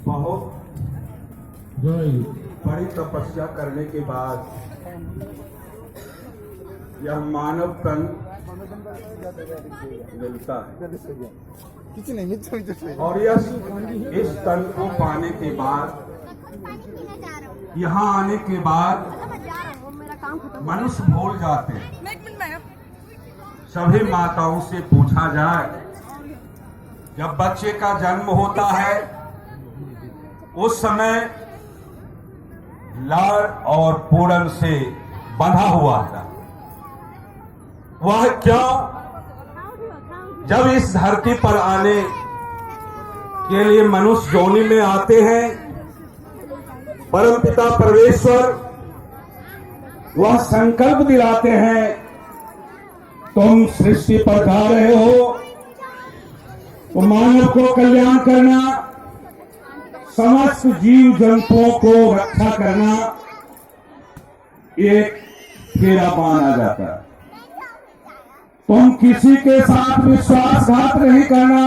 बहुत बड़ी तपस्या करने के बाद यह मानव तन मिलता है और इस तन को पाने के बाद यहाँ आने के बाद मनुष्य भूल जाते हैं। सभी माताओं से पूछा जाए, जब बच्चे का जन्म होता है उस समय लाड़ और पूरन से बंधा हुआ था। वह क्या जब इस धरती पर आने के लिए मनुष्य योनि में आते हैं, परमपिता परमेश्वर वह संकल्प दिलाते हैं, तुम सृष्टि पर जा रहे हो तो मानव को कल्याण करना, समस्त जीव जंतुओं को रक्षा करना एक फेरा माना जाता है। तुम किसी के साथ विश्वासघात नहीं करना,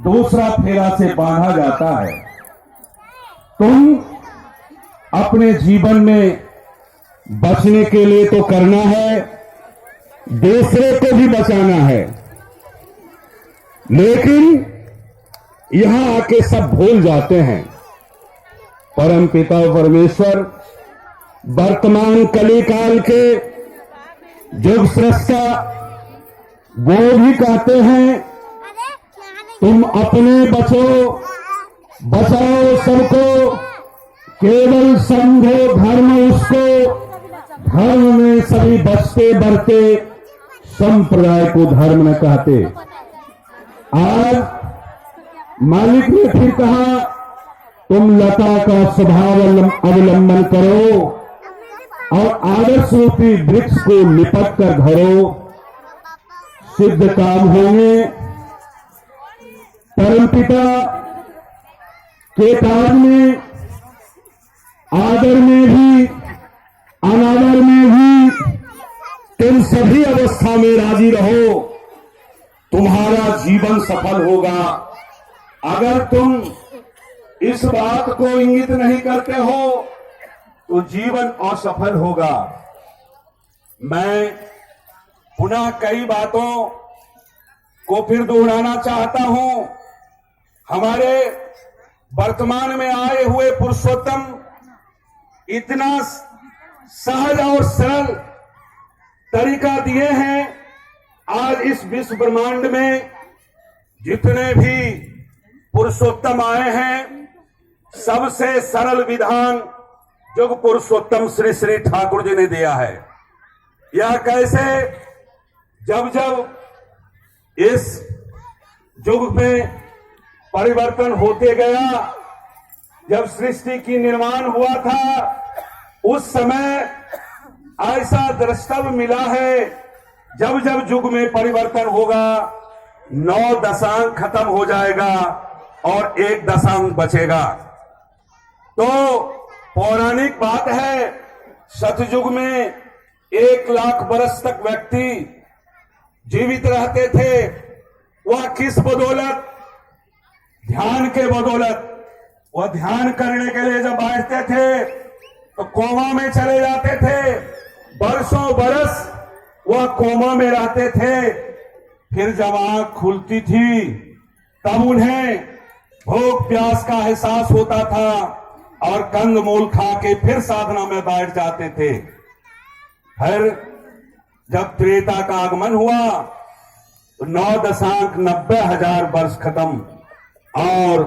दूसरा फेरा से बांधा जाता है। तुम अपने जीवन में बचने के लिए तो करना है, दूसरे को भी बचाना है, लेकिन यहां आके सब भूल जाते हैं। परम पिता परमेश्वर वर्तमान कलिकाल के युग सृष्टा वो भी कहते हैं, तुम अपने बचाओ सबको, केवल समझो धर्म उसको, धर्म में सभी बचते बढ़ते, संप्रदाय को धर्म न कहते। आज मालिक ने फिर कहा, तुम लता का स्वभाव अवलंबन करो और आदर्श रूपी वृक्ष को लिपट कर धरो, सिद्ध काम होंगे। परमपिता के काज में, आदर में भी अनादर में भी तुम सभी अवस्था में राजी रहो, तुम्हारा जीवन सफल होगा। अगर तुम इस बात को इंगित नहीं करते हो तो जीवन असफल होगा। मैं पुनः कई बातों को फिर दोहराना चाहता हूं। हमारे वर्तमान में आए हुए पुरुषोत्तम इतना सहज और सरल तरीका दिए हैं। आज इस विश्व ब्रह्मांड में जितने भी पुरुषोत्तम आए हैं, सबसे सरल विधान युग पुरुषोत्तम श्री श्री ठाकुर जी ने दिया है। यह कैसे, जब जब इस युग में परिवर्तन होते गया, जब सृष्टि की निर्माण हुआ था, उस समय ऐसा द्रष्टव्य मिला है, जब जब युग में परिवर्तन होगा 9 दशांक खत्म हो जाएगा और 1 दशांक बचेगा। तो पौराणिक बात है, सतयुग में 1 लाख बरस तक व्यक्ति जीवित रहते थे। वह किस बदौलत? ध्यान के बदौलत। वह ध्यान करने के लिए जब बैठते थे तो कोमा में चले जाते थे, बरसों बरस वह कोमा में रहते थे। फिर जब आंख खुलती थी तब उन्हें भूख प्यास का एहसास होता था और कंदमूल खा के फिर साधना में बैठ जाते थे। फिर जब त्रेता का आगमन हुआ तो 9,90,000 वर्ष खत्म और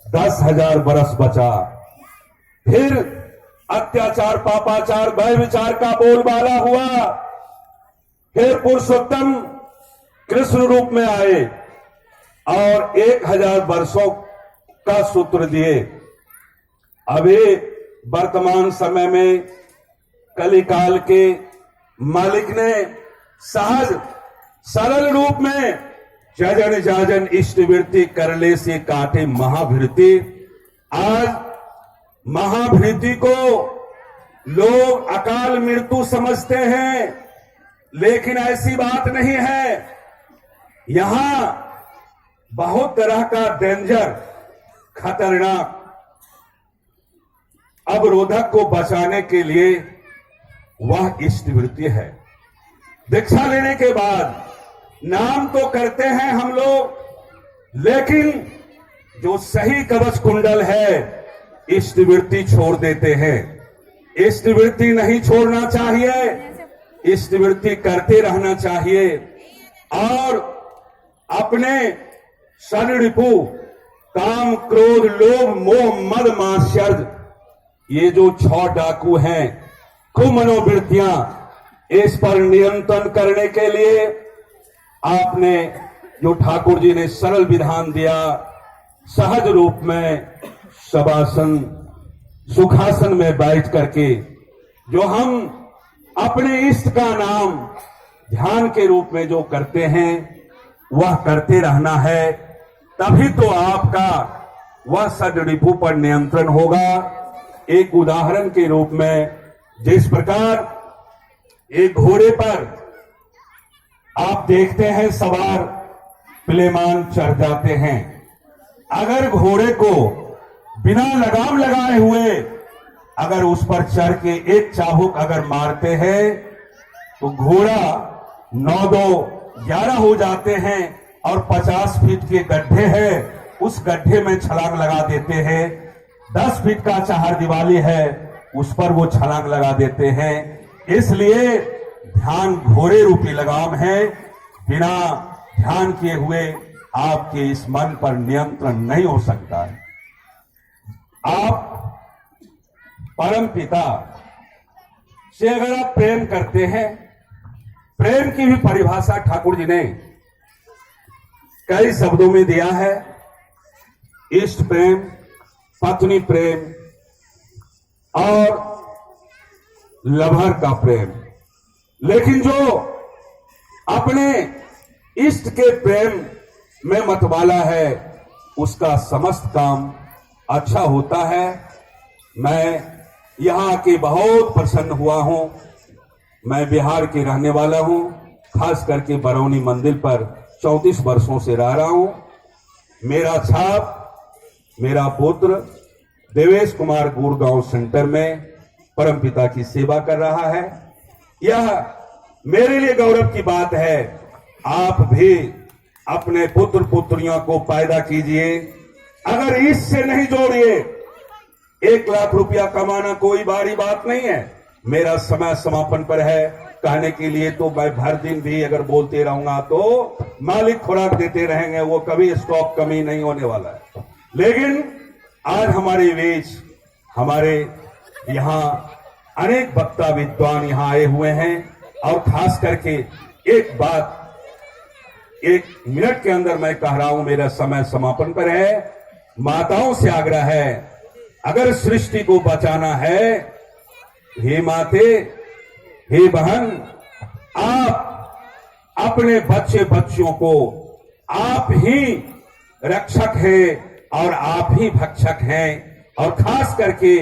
10,000 वर्ष बचा। फिर अत्याचार, पापाचार, व्यभिचार का बोलबाला हुआ। फिर पुरुषोत्तम कृष्ण रूप में आए और 1000 वर्षों का सूत्र दिए। अभी वर्तमान समय में कलिकाल के मालिक ने सहज सरल रूप में जजन जाजन इष्टवृत्ति करले से काटे महाभृति। आज महाभृति को लोग अकाल मृत्यु समझते हैं, लेकिन ऐसी बात नहीं है। यहां बहुत तरह का डेंजर खतरनाक अवरोधक को बचाने के लिए वह इष्टवृत्ति है। दीक्षा लेने के बाद नाम तो करते हैं हम लोग, लेकिन जो सही कवच कुंडल है इष्टवृत्ति छोड़ देते हैं। इष्टवृत्ति नहीं छोड़ना चाहिए, इष्टवृत्ति करते रहना चाहिए। और अपने षड्रिपु काम, क्रोध, लोभ, मोह, मद, मात्सर्य, ये जो 6 डाकू हैं कुमनोवृत्तियां, इस पर नियंत्रण करने के लिए आपने जो ठाकुर जी ने सरल विधान दिया, सहज रूप में शवासन सुखासन में बैठ करके जो हम अपने इष्ट का नाम ध्यान के रूप में जो करते हैं वह करते रहना है। तभी तो आपका वह षड्रिपु पर नियंत्रण होगा। एक उदाहरण के रूप में, जिस प्रकार एक घोड़े पर आप देखते हैं सवार प्लेमान चढ़ जाते हैं, अगर घोड़े को बिना लगाम लगाए हुए अगर उस पर चढ़ के एक चाबुक अगर मारते हैं तो घोड़ा 9-2-11 हो जाते हैं और 50 फीट के गड्ढे हैं, उस गड्ढे में छलांग लगा देते हैं। 10 फीट का चारदीवारी है, उस पर वो छलांग लगा देते हैं। इसलिए ध्यान घोड़े रूपी लगाम है, बिना ध्यान किए हुए आपके इस मन पर नियंत्रण नहीं हो सकता है। आप परम पिता से अगर आप प्रेम करते हैं, प्रेम की भी परिभाषा ठाकुर जी ने कई शब्दों में दिया है। इष्ट प्रेम, पत्नी प्रेम और लवर का प्रेम। लेकिन जो अपने इष्ट के प्रेम में मतवाला है उसका समस्त काम अच्छा होता है। मैं यहां आके बहुत प्रसन्न हुआ हूं। मैं बिहार के रहने वाला हूं, खास करके बरौनी मंदिर पर 34 वर्षों से रह रहा हूं। मेरा छाप मेरा पुत्र देवेश कुमार गुड़गांव सेंटर में परमपिता की सेवा कर रहा है। यह मेरे लिए गौरव की बात है। आप भी अपने पुत्र पुत्रियों को पैदा कीजिए। अगर इससे नहीं जोड़िए, 1 लाख रुपया कमाना कोई बड़ी बात नहीं है। मेरा समय समापन पर है, कहने के लिए तो मैं भर दिन भी अगर बोलते रहूंगा तो मालिक खुराक देते रहेंगे, वो कभी स्टॉक कमी नहीं होने वाला है। लेकिन आज हमारे बीच हमारे यहाँ अनेक वक्ता विद्वान यहाँ आए हुए हैं और खास करके एक बात 1 मिनट के अंदर मैं कह रहा हूं, मेरा समय समापन पर है। माताओं से आग्रह है, अगर सृष्टि को बचाना है, हे माते, हे बहन, आप अपने बच्चे बच्चियों को आप ही रक्षक हैं और आप ही भक्षक हैं। और खास करके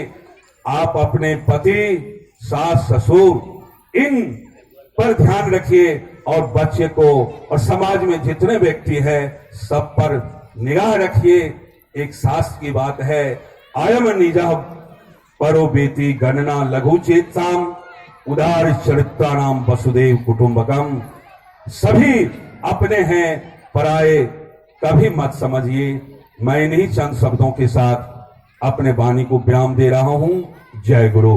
आप अपने पति, सास, ससुर, इन पर ध्यान रखिए और बच्चे को और समाज में जितने व्यक्ति हैं सब पर निगाह रखिए। एक शास्त्र की बात है, आयम निजा परो बेती गणना लघु चेतसाम उदार चरित्राणाम वसुदेव कुटुंबकम। सभी अपने हैं, पराये कभी मत समझिए। मैं इन्हीं चंद शब्दों के साथ अपने वाणी को विराम दे रहा हूं। जय गुरु।